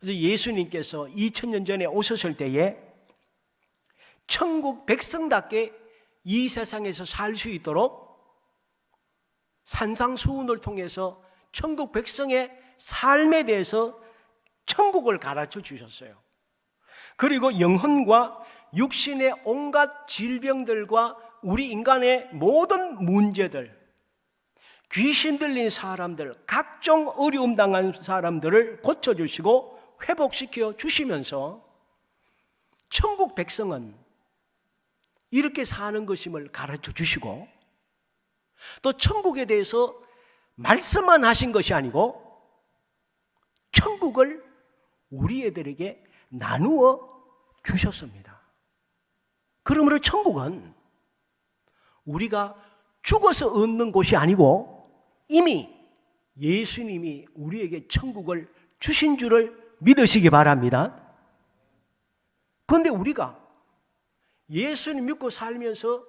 그래서 예수님께서 2000년 전에 오셨을 때에 천국 백성답게 이 세상에서 살 수 있도록 산상수훈을 통해서 천국 백성의 삶에 대해서 천국을 가르쳐 주셨어요. 그리고 영혼과 육신의 온갖 질병들과 우리 인간의 모든 문제들, 귀신 들린 사람들, 각종 어려움 당한 사람들을 고쳐주시고 회복시켜 주시면서 천국 백성은 이렇게 사는 것임을 가르쳐 주시고, 또 천국에 대해서 말씀만 하신 것이 아니고 천국을 우리 애들에게 나누어 주셨습니다. 그러므로 천국은 우리가 죽어서 얻는 곳이 아니고 이미 예수님이 우리에게 천국을 주신 줄을 믿으시기 바랍니다. 그런데 우리가 예수님 믿고 살면서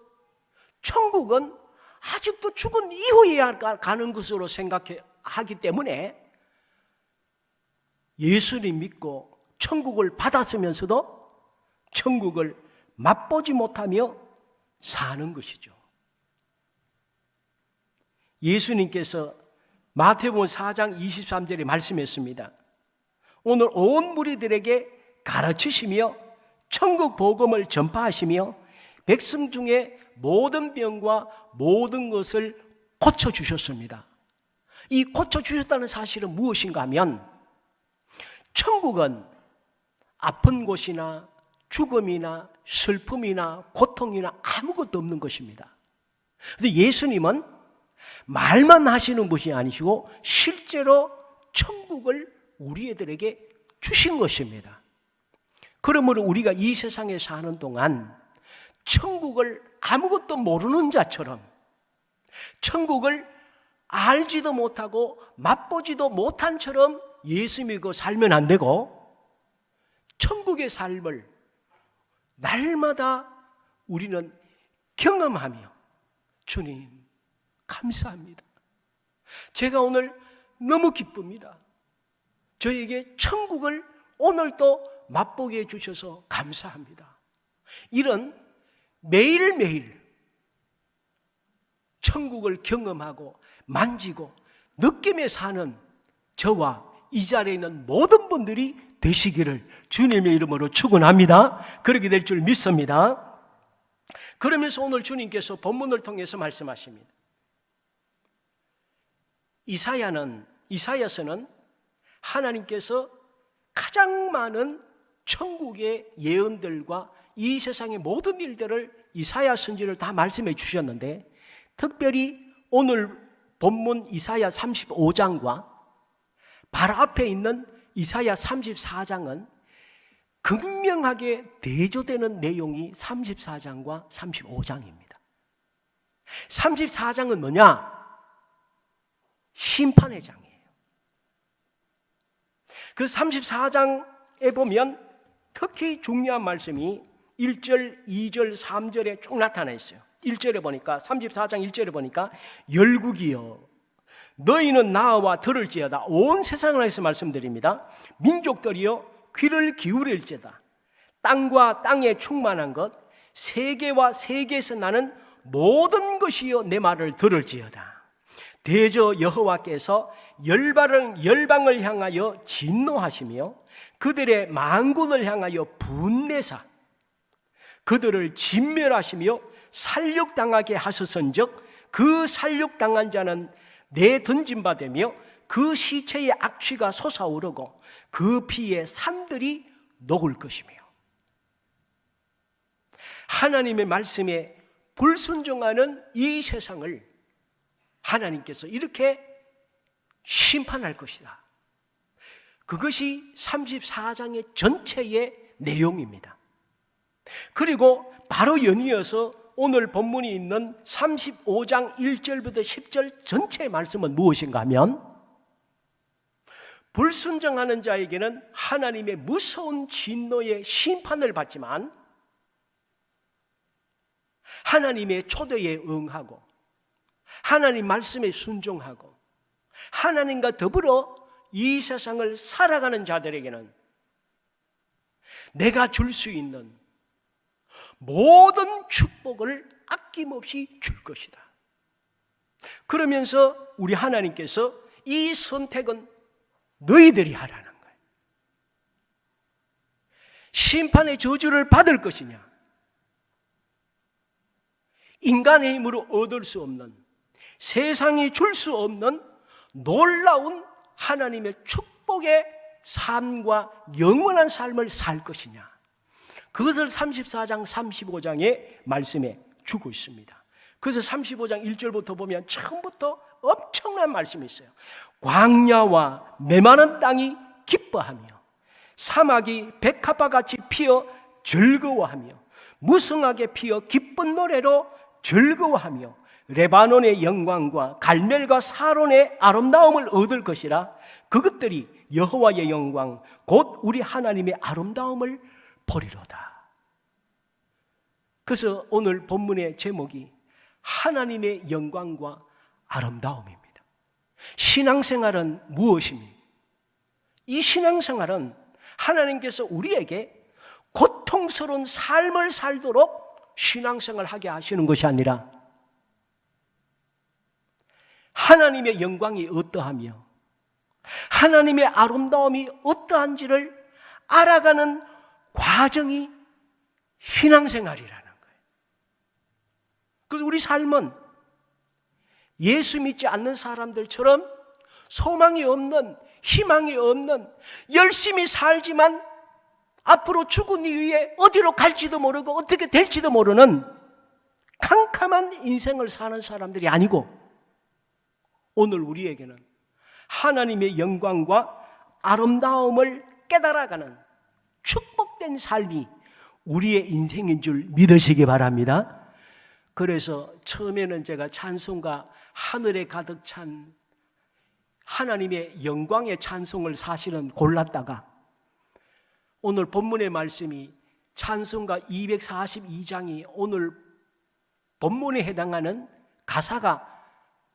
천국은 아직도 죽은 이후에야 가는 것으로 생각하기 때문에 예수님 믿고 천국을 받았으면서도 천국을 맛보지 못하며 사는 것이죠. 예수님께서 마태복음 4장 23절에 말씀했습니다. 오늘 온 무리들에게 가르치시며 천국 복음을 전파하시며 백성 중에 모든 병과 모든 것을 고쳐주셨습니다. 이 고쳐주셨다는 사실은 무엇인가 하면 천국은 아픈 곳이나 죽음이나 슬픔이나 고통이나 아무것도 없는 것입니다. 그래서 예수님은 말만 하시는 분이 아니시고 실제로 천국을 우리 애들에게 주신 것입니다. 그러므로 우리가 이 세상에 사는 동안 천국을 아무것도 모르는 자처럼, 천국을 알지도 못하고 맛보지도 못한 처럼 예수 믿고 살면 안 되고, 천국의 삶을 날마다 우리는 경험하며 주님 감사합니다. 제가 오늘 너무 기쁩니다. 저에게 천국을 오늘도 맛보게 해주셔서 감사합니다. 이런 매일매일 천국을 경험하고 만지고 느끼며 사는 저와 이 자리에 있는 모든 분들이 되시기를 주님의 이름으로 축원합니다. 그렇게 될 줄 믿습니다. 그러면서 오늘 주님께서 본문을 통해서 말씀하십니다. 이사야서는 하나님께서 가장 많은 천국의 예언들과 이 세상의 모든 일들을 이사야 선지를 다 말씀해 주셨는데, 특별히 오늘 본문 이사야 35장과 바로 앞에 있는 이사야 34장은 극명하게 대조되는 내용이 34장과 35장입니다. 34장은 뭐냐? 심판의 장이에요. 그 34장에 보면 특히 중요한 말씀이 1절, 2절, 3절에 쭉 나타나 있어요. 1절에 보니까, 34장 1절에 보니까 열국이여 너희는 나와 들을지어다. 온 세상을 위해서 말씀드립니다. 민족들이여 귀를 기울일지어다. 땅과 땅에 충만한 것, 세계와 세계에서 나는 모든 것이여 내 말을 들을지어다. 대저 여호와께서 열방을 향하여 진노하시며 그들의 만군을 향하여 분내사 그들을 진멸하시며 살육당하게 하셨은즉 그 살육당한 자는 내 던진 바 되며 그 시체의 악취가 솟아오르고 그 피에 산들이 녹을 것이며, 하나님의 말씀에 불순종하는 이 세상을 하나님께서 이렇게 심판할 것이다. 그것이 34장의 전체의 내용입니다. 그리고 바로 연이어서 오늘 본문이 있는 35장 1절부터 10절 전체의 말씀은 무엇인가 하면, 불순종하는 자에게는 하나님의 무서운 진노의 심판을 받지만 하나님의 초대에 응하고 하나님 말씀에 순종하고 하나님과 더불어 이 세상을 살아가는 자들에게는 내가 줄 수 있는 모든 축복을 아낌없이 줄 것이다. 그러면서 우리 하나님께서 이 선택은 너희들이 하라는 거예요. 심판의 저주를 받을 것이냐, 인간의 힘으로 얻을 수 없는, 세상이 줄 수 없는 놀라운 하나님의 축복의 삶과 영원한 삶을 살 것이냐, 그것을 34장 35장의 말씀에 주고 있습니다. 그래서 35장 1절부터 보면 처음부터 엄청난 말씀이 있어요. 광야와 메마른 땅이 기뻐하며 사막이 백합화같이 피어 즐거워하며 무성하게 피어 기쁜 노래로 즐거워하며 레바논의 영광과 갈멜과 사론의 아름다움을 얻을 것이라. 그것들이 여호와의 영광 곧 우리 하나님의 아름다움을 보리로다. 그래서 오늘 본문의 제목이 하나님의 영광과 아름다움입니다. 신앙생활은 무엇입니까? 이 신앙생활은 하나님께서 우리에게 고통스러운 삶을 살도록 신앙생활을 하게 하시는 것이 아니라 하나님의 영광이 어떠하며 하나님의 아름다움이 어떠한지를 알아가는 과정이 신앙생활이라는 거예요. 그래서 우리 삶은 예수 믿지 않는 사람들처럼 소망이 없는, 희망이 없는, 열심히 살지만 앞으로 죽은 이후에 어디로 갈지도 모르고 어떻게 될지도 모르는 캄캄한 인생을 사는 사람들이 아니고, 오늘 우리에게는 하나님의 영광과 아름다움을 깨달아가는 축복된 삶이 우리의 인생인 줄 믿으시기 바랍니다. 그래서 처음에는 제가 찬송가 하늘에 가득 찬 하나님의 영광의 찬송을 사실은 골랐다가 오늘 본문의 말씀이 찬송가 242장이 오늘 본문에 해당하는 가사가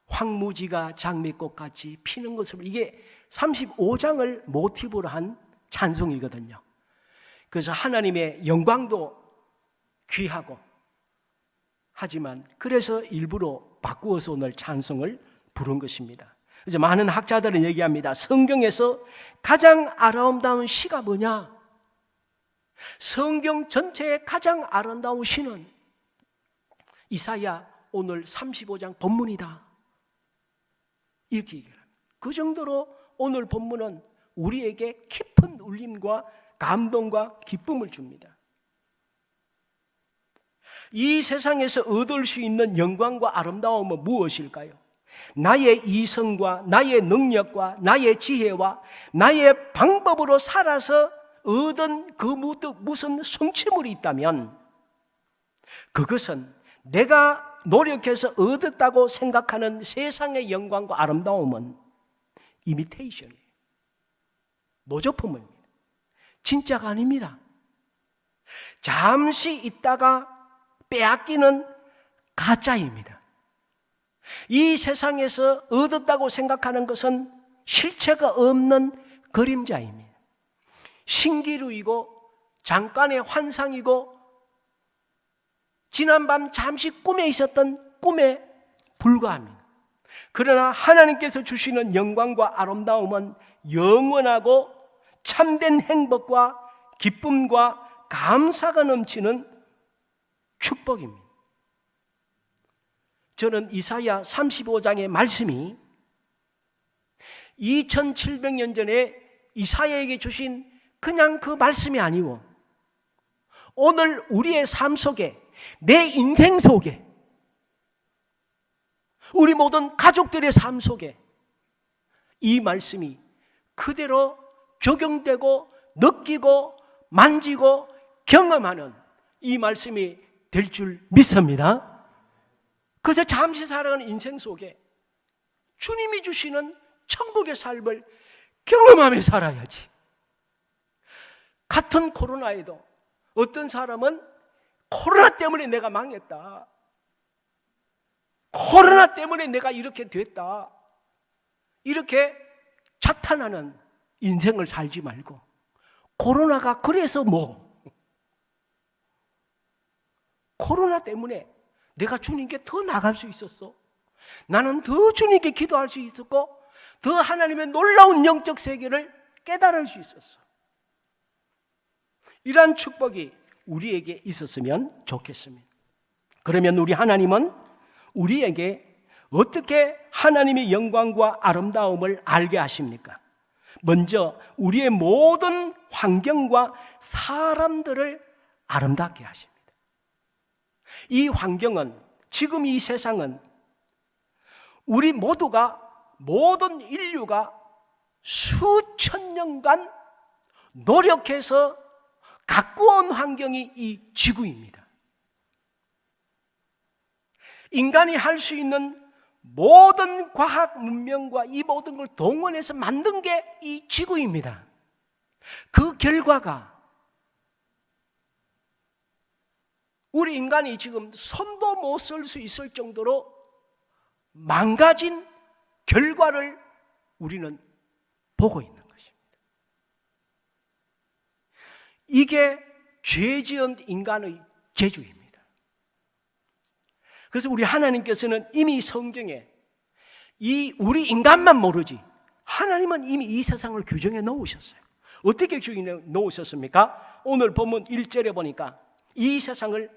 황무지가 장미꽃같이 피는 것을, 이게 35장을 모티브로 한 찬송이거든요. 그래서 하나님의 영광도 귀하고 하지만 그래서 일부러 바꾸어서 오늘 찬송을 부른 것입니다. 그래서 많은 학자들은 얘기합니다. 성경에서 가장 아름다운 시가 뭐냐? 성경 전체의 가장 아름다운 시는 이사야 오늘 35장 본문이다, 이렇게 얘기합니다. 그 정도로 오늘 본문은 우리에게 깊은 울림과 감동과 기쁨을 줍니다. 이 세상에서 얻을 수 있는 영광과 아름다움은 무엇일까요? 나의 이성과 나의 능력과 나의 지혜와 나의 방법으로 살아서 얻은 그 무슨 성취물이 있다면 그것은 내가 노력해서 얻었다고 생각하는 세상의 영광과 아름다움은 이미테이션이에요. 모조품입니다. 진짜가 아닙니다. 잠시 있다가 빼앗기는 가짜입니다. 이 세상에서 얻었다고 생각하는 것은 실체가 없는 그림자입니다. 신기루이고 잠깐의 환상이고 지난밤 잠시 꿈에 있었던 꿈에 불과합니다. 그러나 하나님께서 주시는 영광과 아름다움은 영원하고 참된 행복과 기쁨과 감사가 넘치는 축복입니다. 저는 이사야 35장의 말씀이 2700년 전에 이사야에게 주신 그냥 그 말씀이 아니고 오늘 우리의 삶 속에, 내 인생 속에, 우리 모든 가족들의 삶 속에 이 말씀이 그대로 적용되고 느끼고 만지고 경험하는 이 말씀이 될 줄 믿습니다. 그래서 잠시 살아가는 인생 속에 주님이 주시는 천국의 삶을 경험하며 살아야지. 같은 코로나에도 어떤 사람은 코로나 때문에 내가 망했다, 코로나 때문에 내가 이렇게 됐다, 이렇게 자탄하는 인생을 살지 말고 코로나가 그래서 코로나 때문에 내가 주님께 더 나갈 수 있었어. 나는 더 주님께 기도할 수 있었고 더 하나님의 놀라운 영적 세계를 깨달을 수 있었어. 이러한 축복이 우리에게 있었으면 좋겠습니다. 그러면 우리 하나님은 우리에게 어떻게 하나님의 영광과 아름다움을 알게 하십니까? 먼저 우리의 모든 환경과 사람들을 아름답게 하십니다. 이 환경은, 지금 이 세상은 우리 모두가, 모든 인류가 수천 년간 노력해서 가꾸어온 환경이 이 지구입니다. 인간이 할 수 있는 모든 과학 문명과 이 모든 걸 동원해서 만든 게 이 지구입니다. 그 결과가 우리 인간이 지금 손도 못 쓸 수 있을 정도로 망가진 결과를 우리는 보고 있는 것입니다. 이게 죄 지은 인간의 재주입니다. 그래서 우리 하나님께서는 이미 성경에 우리 인간만 모르지 하나님은 이미 이 세상을 규정해 놓으셨어요. 어떻게 규정해 놓으셨습니까? 오늘 본문 1절에 보니까 이 세상을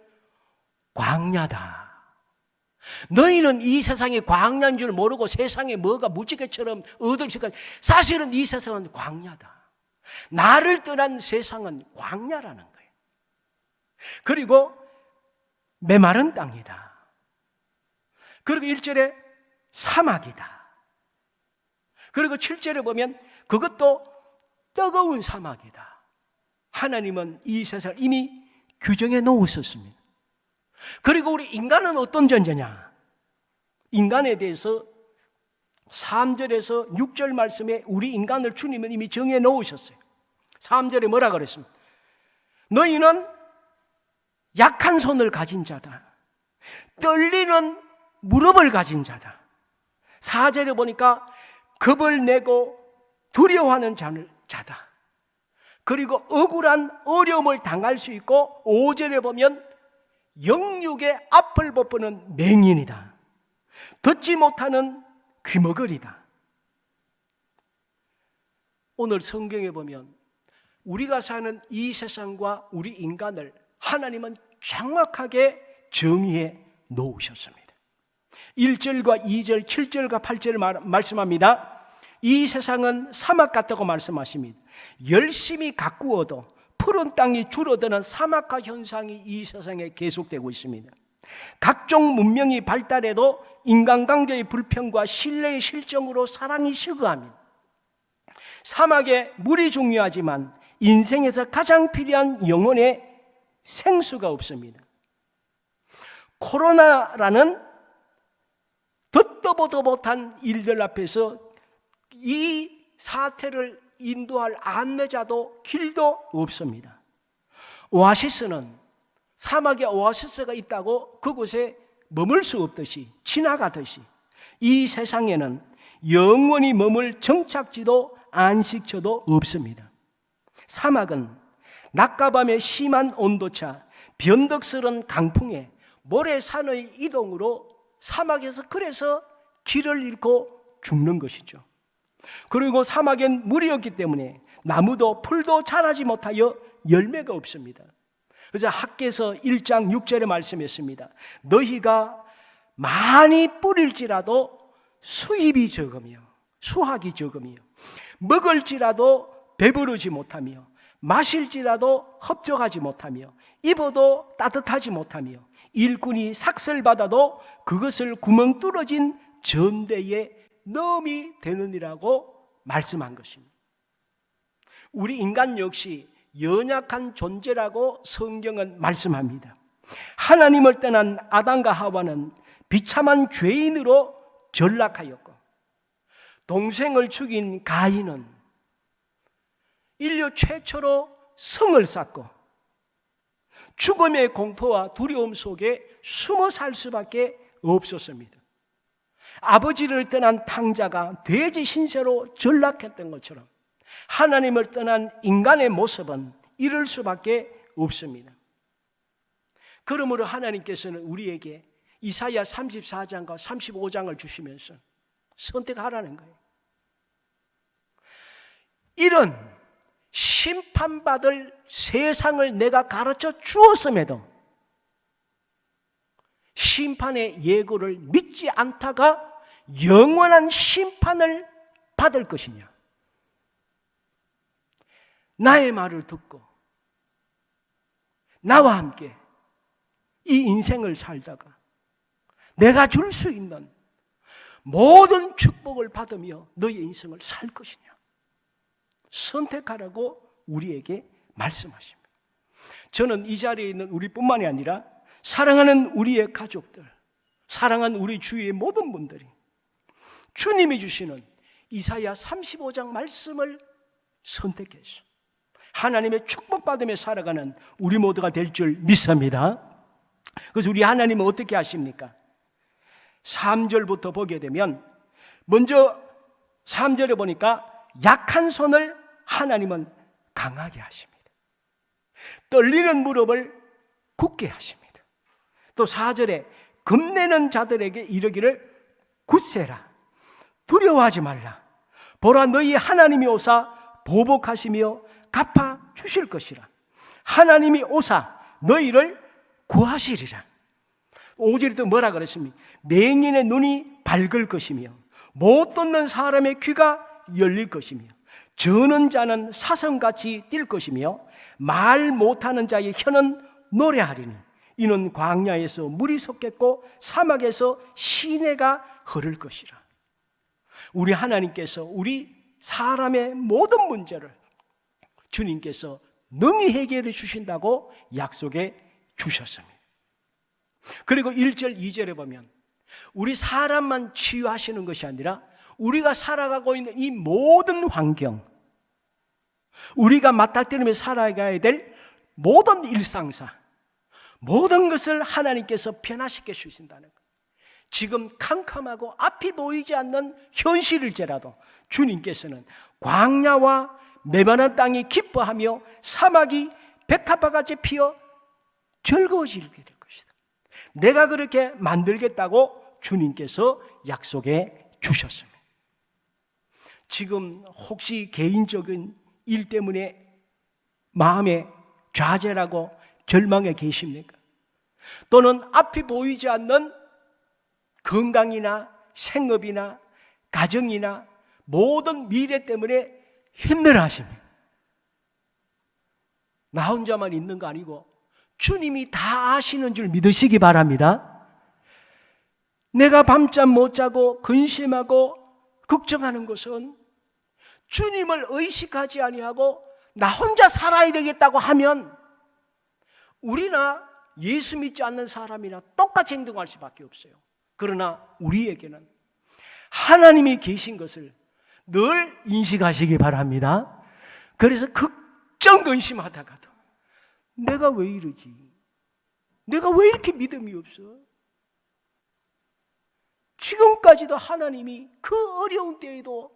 광야다. 너희는 이 세상이 광야인 줄 모르고 세상에 뭐가 무지개처럼 얻을 생각. 사실은 이 세상은 광야다. 나를 떠난 세상은 광야라는 거예요. 그리고 메마른 땅이다. 그리고 1절에 사막이다. 그리고 7절에 보면 그것도 뜨거운 사막이다. 하나님은 이 세상을 이미 규정해 놓으셨습니다. 그리고 우리 인간은 어떤 존재냐? 인간에 대해서 3절에서 6절 말씀에 우리 인간을 주님은 이미 정해 놓으셨어요. 3절에 뭐라 그랬습니까? 너희는 약한 손을 가진 자다. 떨리는 무릎을 가진 자다. 4절에 보니까 겁을 내고 두려워하는 자다. 그리고 억울한 어려움을 당할 수 있고 5절에 보면 영육의 앞을 돋보는 맹인이다. 듣지 못하는 귀머거리다. 오늘 성경에 보면 우리가 사는 이 세상과 우리 인간을 하나님은 정확하게 정의해 놓으셨습니다. 1절과 2절, 7절과 8절을 말씀합니다. 이 세상은 사막 같다고 말씀하십니다. 열심히 가꾸어도 푸른 땅이 줄어드는 사막화 현상이 이 세상에 계속되고 있습니다. 각종 문명이 발달해도 인간관계의 불평과 신뢰의 실정으로 사랑이 식어갑니다. 사막에 물이 중요하지만 인생에서 가장 필요한 영혼의 생수가 없습니다. 코로나라는 듣도 보도 못한 일들 앞에서 이 사태를 인도할 안내자도 길도 없습니다. 오아시스는 사막에 오아시스가 있다고 그곳에 머물 수 없듯이 지나가듯이 이 세상에는 영원히 머물 정착지도 안식처도 없습니다. 사막은 낮과 밤의 심한 온도차, 변덕스런 강풍에 모래산의 이동으로 사막에서 그래서 길을 잃고 죽는 것이죠. 그리고 사막엔 물이 없기 때문에 나무도 풀도 자라지 못하여 열매가 없습니다. 그래서 학개서 1장 6절에 말씀했습니다. 너희가 많이 뿌릴지라도 수입이 적으며 수확이 적으며 먹을지라도 배부르지 못하며 마실지라도 흡족하지 못하며 입어도 따뜻하지 못하며 일꾼이 삭슬받아도 그것을 구멍 뚫어진 전대에 넣음이 되느니라고 말씀한 것입니다. 우리 인간 역시 연약한 존재라고 성경은 말씀합니다. 하나님을 떠난 아담과 하와는 비참한 죄인으로 전락하였고 동생을 죽인 가인은 인류 최초로 성을 쌓고 죽음의 공포와 두려움 속에 숨어 살 수밖에 없었습니다. 아버지를 떠난 탕자가 돼지 신세로 전락했던 것처럼 하나님을 떠난 인간의 모습은 이럴 수밖에 없습니다. 그러므로 하나님께서는 우리에게 이사야 34장과 35장을 주시면서 선택하라는 거예요. 이런 심판받을 세상을 내가 가르쳐 주었음에도 심판의 예고를 믿지 않다가 영원한 심판을 받을 것이냐, 나의 말을 듣고 나와 함께 이 인생을 살다가 내가 줄 수 있는 모든 축복을 받으며 너의 인생을 살 것이냐, 선택하라고 우리에게 말씀하십니다. 저는 이 자리에 있는 우리뿐만이 아니라 사랑하는 우리의 가족들, 사랑하는 우리 주위의 모든 분들이 주님이 주시는 이사야 35장 말씀을 선택해서 하나님의 축복받으며 살아가는 우리 모두가 될 줄 믿습니다. 그래서 우리 하나님은 어떻게 하십니까? 3절부터 보게 되면 먼저 3절에 보니까 약한 손을 하나님은 강하게 하십니다. 떨리는 무릎을 굳게 하십니다. 또 4절에 겁내는 자들에게 이르기를 굳세라, 두려워하지 말라, 보라 너희 하나님이 오사 보복하시며 갚아 주실 것이라, 하나님이 오사 너희를 구하시리라. 5절에 또 뭐라 그랬습니까? 맹인의 눈이 밝을 것이며 못 듣는 사람의 귀가 열릴 것이며 저는 자는 사슴같이 뛸 것이며 말 못하는 자의 혀는 노래하리니 이는 광야에서 물이 솟겠고 사막에서 시내가 흐를 것이라. 우리 하나님께서 우리 사람의 모든 문제를 주님께서 능히 해결해 주신다고 약속해 주셨습니다. 그리고 1절 2절에 보면 우리 사람만 치유하시는 것이 아니라 우리가 살아가고 있는 이 모든 환경, 우리가 맞닥뜨리며 살아가야 될 모든 일상사, 모든 것을 하나님께서 변화시켜 주신다는 것. 지금 캄캄하고 앞이 보이지 않는 현실일지라도 주님께서는 광야와 메마른 땅이 기뻐하며 사막이 백합화같이 피어 즐거워지게 될 것이다. 내가 그렇게 만들겠다고 주님께서 약속해 주셨습니다. 지금 혹시 개인적인 일 때문에 마음에 좌절하고 절망해 계십니까? 또는 앞이 보이지 않는 건강이나 생업이나 가정이나 모든 미래 때문에 힘들어 하십니다. 나 혼자만 있는 거 아니고 주님이 다 아시는 줄 믿으시기 바랍니다. 내가 밤잠 못 자고 근심하고 걱정하는 것은 주님을 의식하지 아니하고 나 혼자 살아야 되겠다고 하면 우리나 예수 믿지 않는 사람이나 똑같이 행동할 수밖에 없어요. 그러나 우리에게는 하나님이 계신 것을 늘 인식하시기 바랍니다. 그래서 걱정 근심하다가도 내가 왜 이러지? 내가 왜 이렇게 믿음이 없어? 지금까지도 하나님이 그 어려운 때에도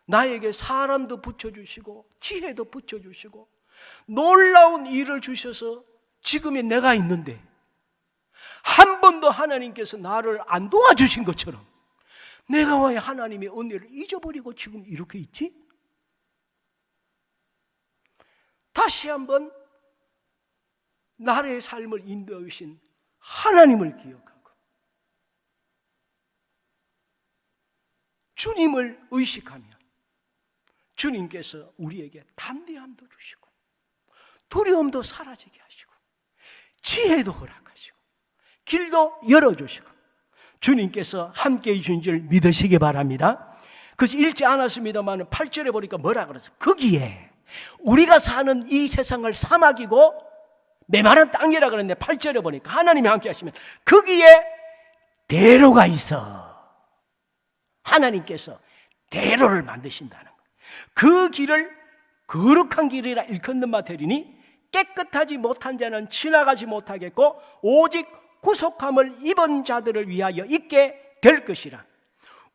나에게 사람도 붙여주시고 지혜도 붙여주시고 놀라운 일을 주셔서 지금의 내가 있는데 한 번도 하나님께서 나를 안 도와주신 것처럼 내가 왜 하나님의 은혜를 잊어버리고 지금 이렇게 있지? 다시 한번 나의 삶을 인도하신 하나님을 기억하고 주님을 의식하며 주님께서 우리에게 담대함도 주시고 두려움도 사라지게 하시고 지혜도 허락하시고 길도 열어주시고 주님께서 함께해 주신 줄 믿으시기 바랍니다. 그래서 읽지 않았습니다만 8절에 보니까 뭐라 그랬어요? 거기에 우리가 사는 이 세상을 사막이고 메마른 땅이라 그랬는데 8절에 보니까 하나님이 함께 하시면 거기에 대로가 있어. 하나님께서 대로를 만드신다는 거예요. 그 길을 거룩한 길이라 일컫는 바 되리니 깨끗하지 못한 자는 지나가지 못하겠고 오직 구속함을 입은 자들을 위하여 있게 될 것이라.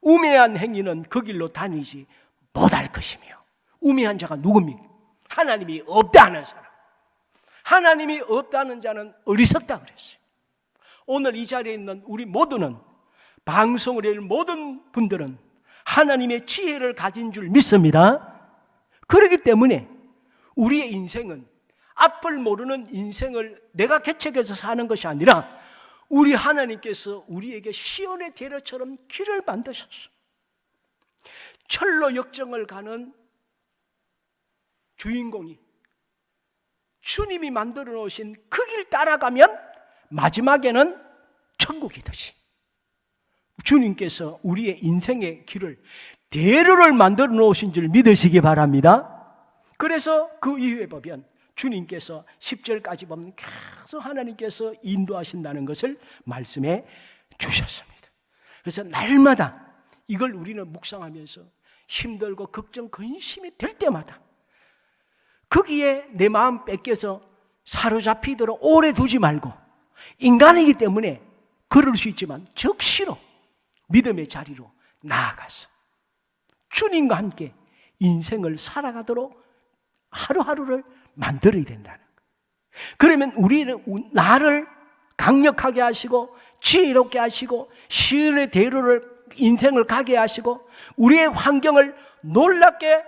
우매한 행위는 그 길로 다니지 못할 것이며 우매한 자가 누굽니까? 하나님이 없다는 사람. 하나님이 없다는 자는 어리석다 그랬어요. 오늘 이 자리에 있는 우리 모두는, 방송을 할 모든 분들은 하나님의 지혜를 가진 줄 믿습니다. 그렇기 때문에 우리의 인생은 앞을 모르는 인생을 내가 개척해서 사는 것이 아니라 우리 하나님께서 우리에게 시온의 대로처럼 길을 만드셨어. 철로 역정을 가는 주인공이 주님이 만들어 놓으신 그 길 따라가면 마지막에는 천국이듯이 주님께서 우리의 인생의 길을, 대로를 만들어 놓으신 줄 믿으시기 바랍니다. 그래서 그 이후에 보면 주님께서 10절까지 보면 계속 하나님께서 인도하신다는 것을 말씀해 주셨습니다. 그래서 날마다 이걸 우리는 묵상하면서 힘들고 걱정, 근심이 될 때마다 거기에 내 마음 뺏겨서 사로잡히도록 오래 두지 말고, 인간이기 때문에 그럴 수 있지만 적시로 믿음의 자리로 나아가서 주님과 함께 인생을 살아가도록 하루하루를 만들어야 된다는 거예요. 그러면 우리는 나를 강력하게 하시고 지혜롭게 하시고 시온의 대로를 인생을 가게 하시고 우리의 환경을 놀랍게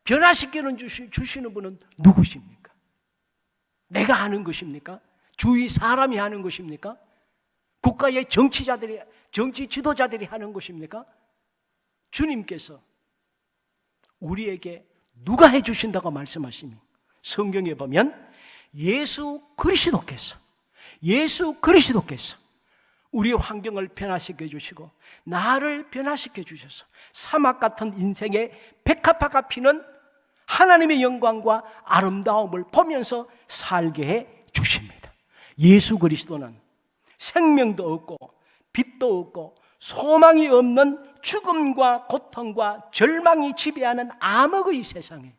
변화시키는 주시는 분은 누구십니까? 내가 하는 것입니까? 주위 사람이 하는 것입니까? 국가의 정치자들이, 정치 지도자들이 하는 것입니까? 주님께서 우리에게 누가 해주신다고 말씀하십니까? 성경에 보면 예수 그리스도께서 우리의 환경을 변화시켜 주시고 나를 변화시켜 주셔서 사막 같은 인생의 백합화가 피는 하나님의 영광과 아름다움을 보면서 살게 해 주십니다. 예수 그리스도는 생명도 없고 빛도 없고 소망이 없는 죽음과 고통과 절망이 지배하는 암흑의 세상에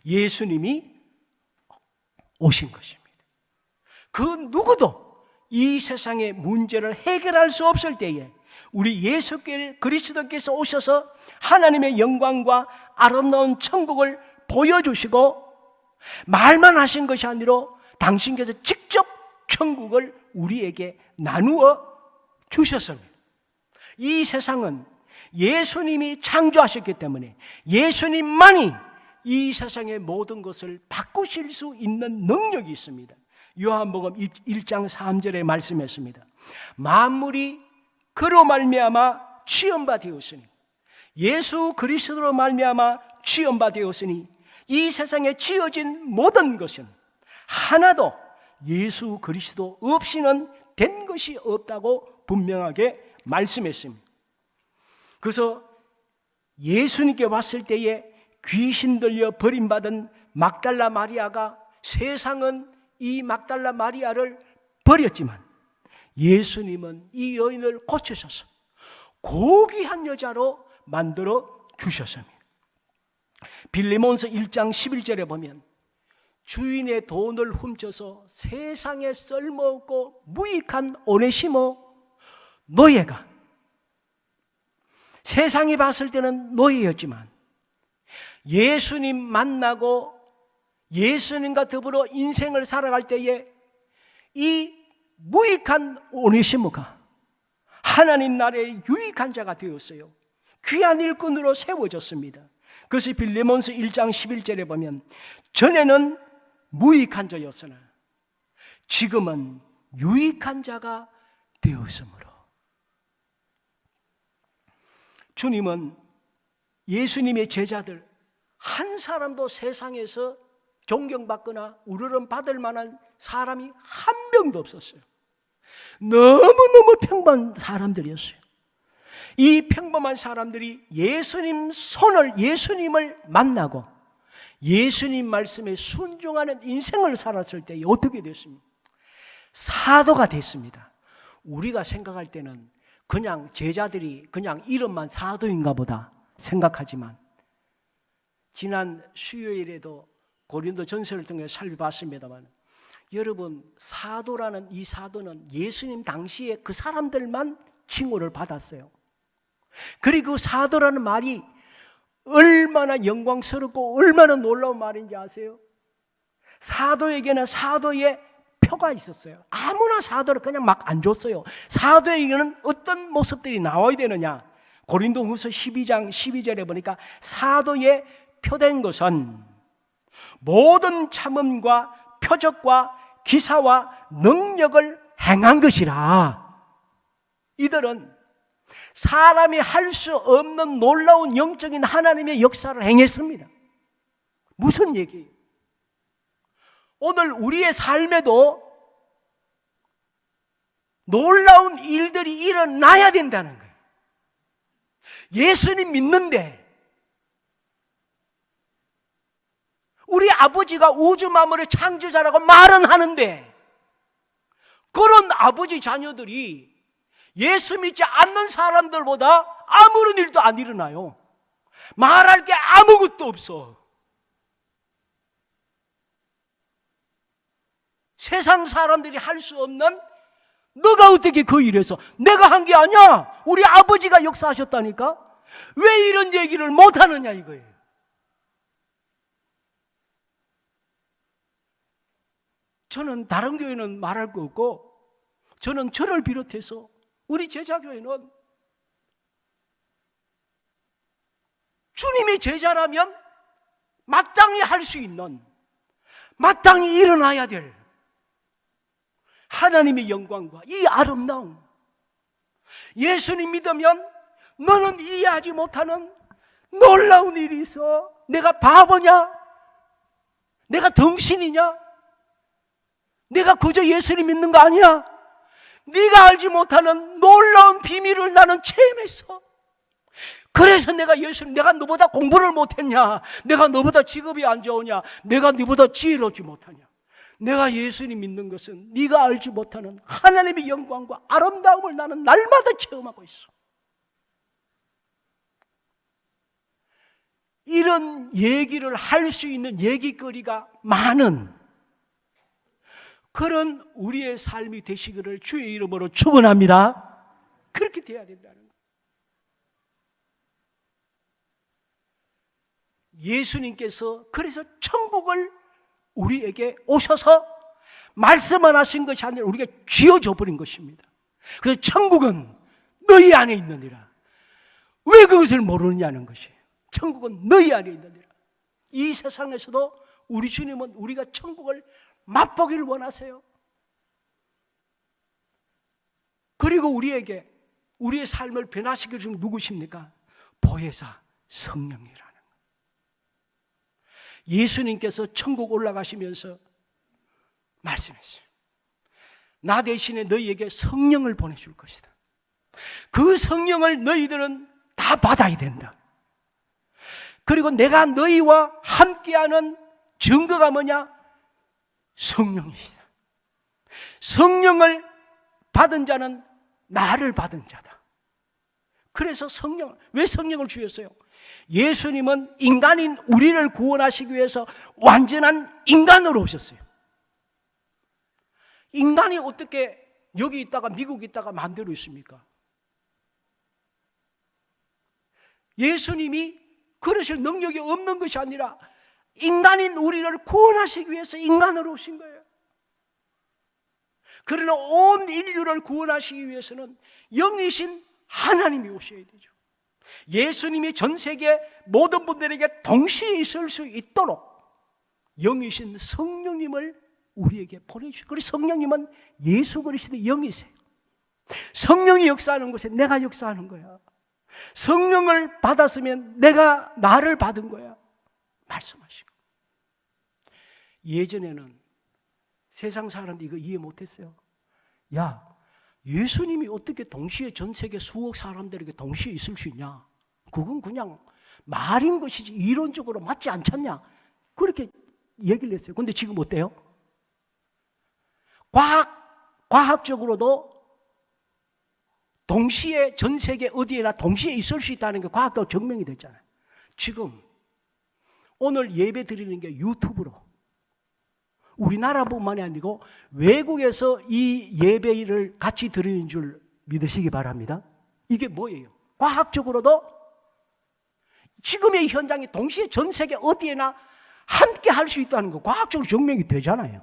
예수님이 오신 것입니다. 그 누구도 이 세상의 문제를 해결할 수 없을 때에 우리 예수 그리스도께서 오셔서 하나님의 영광과 아름다운 천국을 보여주시고 말만 하신 것이 아니라 당신께서 직접 천국을 우리에게 나누어 주셨습니다. 이 세상은 예수님이 창조하셨기 때문에 예수님만이 이 세상의 모든 것을 바꾸실 수 있는 능력이 있습니다. 요한복음 1장 3절에 말씀했습니다. 만물이 그로 말미암아 지음바 되었으니, 예수 그리스도로 말미암아 지음바 되었으니 이 세상에 지어진 모든 것은 하나도 예수 그리스도 없이는 된 것이 없다고 분명하게 말씀했습니다. 그래서 예수님께 왔을 때에 귀신 들려 버림받은 막달라 마리아가, 세상은 이 막달라 마리아를 버렸지만 예수님은 이 여인을 고치셔서 고귀한 여자로 만들어 주셨습니다. 빌레몬서 1장 11절에 보면 주인의 돈을 훔쳐서 세상에 쓸모없고 무익한 오네시모 노예가, 세상이 봤을 때는 노예였지만 예수님 만나고 예수님과 더불어 인생을 살아갈 때에 이 무익한 오네시모가 하나님 나라의 유익한 자가 되었어요. 귀한 일꾼으로 세워졌습니다. 그것이 빌레몬서 1장 11절에 보면 전에는 무익한 자였으나 지금은 유익한 자가 되었으므로, 주님은 예수님의 제자들 한 사람도 세상에서 존경받거나 우러름 받을 만한 사람이 한 명도 없었어요. 너무너무 평범한 사람들이었어요. 이 평범한 사람들이 예수님을 만나고 예수님 말씀에 순종하는 인생을 살았을 때 어떻게 됐습니까? 사도가 됐습니다. 우리가 생각할 때는 그냥 제자들이 그냥 이름만 사도인가 보다 생각하지만, 지난 수요일에도 고린도 전서를 통해 살펴봤습니다만, 여러분, 사도라는 이 사도는 예수님 당시에 그 사람들만 칭호를 받았어요. 그리고 사도라는 말이 얼마나 영광스럽고 얼마나 놀라운 말인지 아세요? 사도에게는 사도의 표가 있었어요. 아무나 사도를 그냥 막 안 줬어요. 사도에게는 어떤 모습들이 나와야 되느냐? 고린도후서 12장 12절에 보니까 사도의 표된 것은 모든 참음과 표적과 기사와 능력을 행한 것이라. 이들은 사람이 할 수 없는 놀라운 영적인 하나님의 역사를 행했습니다. 무슨 얘기예요? 오늘 우리의 삶에도 놀라운 일들이 일어나야 된다는 거예요. 예수님 믿는데 우리 아버지가 우주 만물의 창조자라고 말은 하는데 그런 아버지 자녀들이 예수 믿지 않는 사람들보다 아무런 일도 안 일어나요. 말할 게 아무것도 없어. 세상 사람들이 할 수 없는, 너가 어떻게 그 일에서, 내가 한 게 아니야, 우리 아버지가 역사하셨다니까. 왜 이런 얘기를 못하느냐 이거예요. 저는 다른 교회는 말할 거 없고, 저는 저를 비롯해서 우리 제자교회는 주님의 제자라면 마땅히 할 수 있는, 마땅히 일어나야 될 하나님의 영광과 이 아름다움, 예수님 믿으면 너는 이해하지 못하는 놀라운 일이 있어. 내가 바보냐? 내가 덩신이냐? 내가 그저 예수님 믿는 거 아니야? 네가 알지 못하는 놀라운 비밀을 나는 체험했어. 그래서 내가 예수님, 내가 너보다 공부를 못했냐? 내가 너보다 직업이 안 좋으냐? 내가 너보다 지혜롭지 못하냐? 내가 예수님 믿는 것은 네가 알지 못하는 하나님의 영광과 아름다움을 나는 날마다 체험하고 있어. 이런 얘기를 할 수 있는 얘기거리가 많은 그런 우리의 삶이 되시기를 주의 이름으로 축원합니다. 그렇게 돼야 된다는 거예요. 예수님께서 그래서 천국을 우리에게 오셔서 말씀만 하신 것이 아니라 우리가 쥐어줘 버린 것입니다. 그래서 천국은 너희 안에 있느니라. 왜 그것을 모르느냐는 것이에요. 천국은 너희 안에 있느니라. 이 세상에서도 우리 주님은 우리가 천국을 맛보기를 원하세요. 그리고 우리에게 우리의 삶을 변화시켜 주는 누구십니까? 보혜사 성령이라는 거예요. 예수님께서 천국 올라가시면서 말씀했어요. 나 대신에 너희에게 성령을 보내줄 것이다. 그 성령을 너희들은 다 받아야 된다. 그리고 내가 너희와 함께하는 증거가 뭐냐? 성령이다. 성령을 받은 자는 나를 받은 자다. 그래서 왜 성령을 주셨어요? 예수님은 인간인 우리를 구원하시기 위해서 완전한 인간으로 오셨어요. 인간이 어떻게 여기 있다가 미국 있다가 마음대로 있습니까? 예수님이 그러실 능력이 없는 것이 아니라 인간인 우리를 구원하시기 위해서 인간으로 오신 거예요. 그러나 온 인류를 구원하시기 위해서는 영이신 하나님이 오셔야 되죠. 예수님이 전 세계 모든 분들에게 동시에 있을 수 있도록 영이신 성령님을 우리에게 보내주시고, 그리고 성령님은 예수 그리스도의 영이세요. 성령이 역사하는 곳에 내가 역사하는 거야. 성령을 받았으면 내가 나를 받은 거야. 말씀하시고. 예전에는 세상 사람들이 이거 이해 못했어요. 야, 예수님이 어떻게 동시에 전 세계 수억 사람들에게 동시에 있을 수 있냐? 그건 그냥 말인 것이지 이론적으로 맞지 않잖냐? 그렇게 얘기를 했어요. 근데 지금 어때요? 과학적으로도 동시에 전 세계 어디에나 동시에 있을 수 있다는 게 과학적으로 증명이 됐잖아요. 지금 오늘 예배 드리는 게 유튜브로, 우리나라뿐만이 아니고 외국에서 이 예배를 같이 드리는 줄 믿으시기 바랍니다. 이게 뭐예요? 과학적으로도 지금의 현장에 동시에 전 세계 어디에나 함께 할 수 있다는 거 과학적으로 증명이 되잖아요.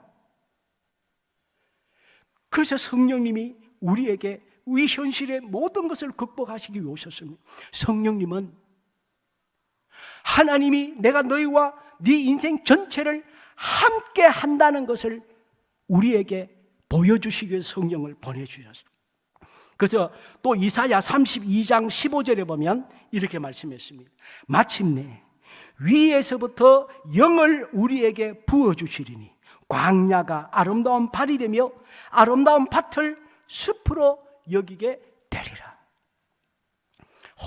그래서 성령님이 우리에게 이 현실의 모든 것을 극복하시기 위해 오셨습니다. 성령님은 하나님이 내가 너희와 네 인생 전체를 함께 한다는 것을 우리에게 보여주시기 위해서 성령을 보내주셨습니다. 그래서 또 이사야 32장 15절에 보면 이렇게 말씀했습니다. 마침내 위에서부터 영을 우리에게 부어주시리니 광야가 아름다운 발이 되며 아름다운 밭을 숲으로 여기게 되리라.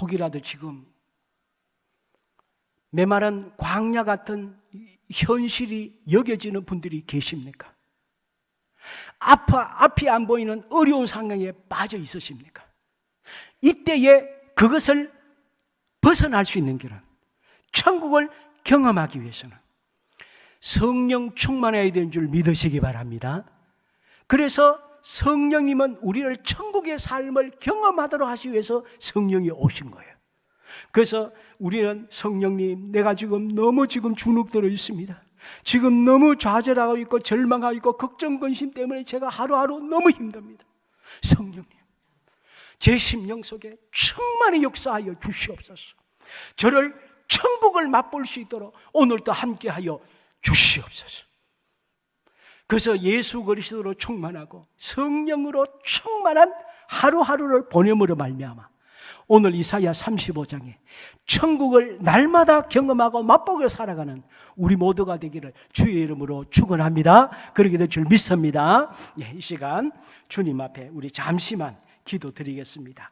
혹이라도 지금 메마른 광야 같은 현실이 여겨지는 분들이 계십니까? 앞이 안 보이는 어려운 상황에 빠져 있으십니까? 이때에 그것을 벗어날 수 있는 길은, 천국을 경험하기 위해서는 성령 충만해야 되는 줄 믿으시기 바랍니다. 그래서 성령님은 우리를 천국의 삶을 경험하도록 하시기 위해서 성령이 오신 거예요. 그래서 우리는 성령님, 내가 지금 너무 주눅들어 있습니다. 지금 너무 좌절하고 있고 절망하고 있고 걱정 근심 때문에 제가 하루하루 너무 힘듭니다. 성령님, 제 심령 속에 충만히 역사하여 주시옵소서. 저를 천국을 맛볼 수 있도록 오늘도 함께하여 주시옵소서. 그래서 예수 그리스도로 충만하고 성령으로 충만한 하루하루를 보냄으로 말미암아 오늘 이사야 35장에 천국을 날마다 경험하고 맛보고 살아가는 우리 모두가 되기를 주의 이름으로 축원합니다. 그러게 될 줄 믿습니다. 이 시간 주님 앞에 우리 잠시만 기도드리겠습니다.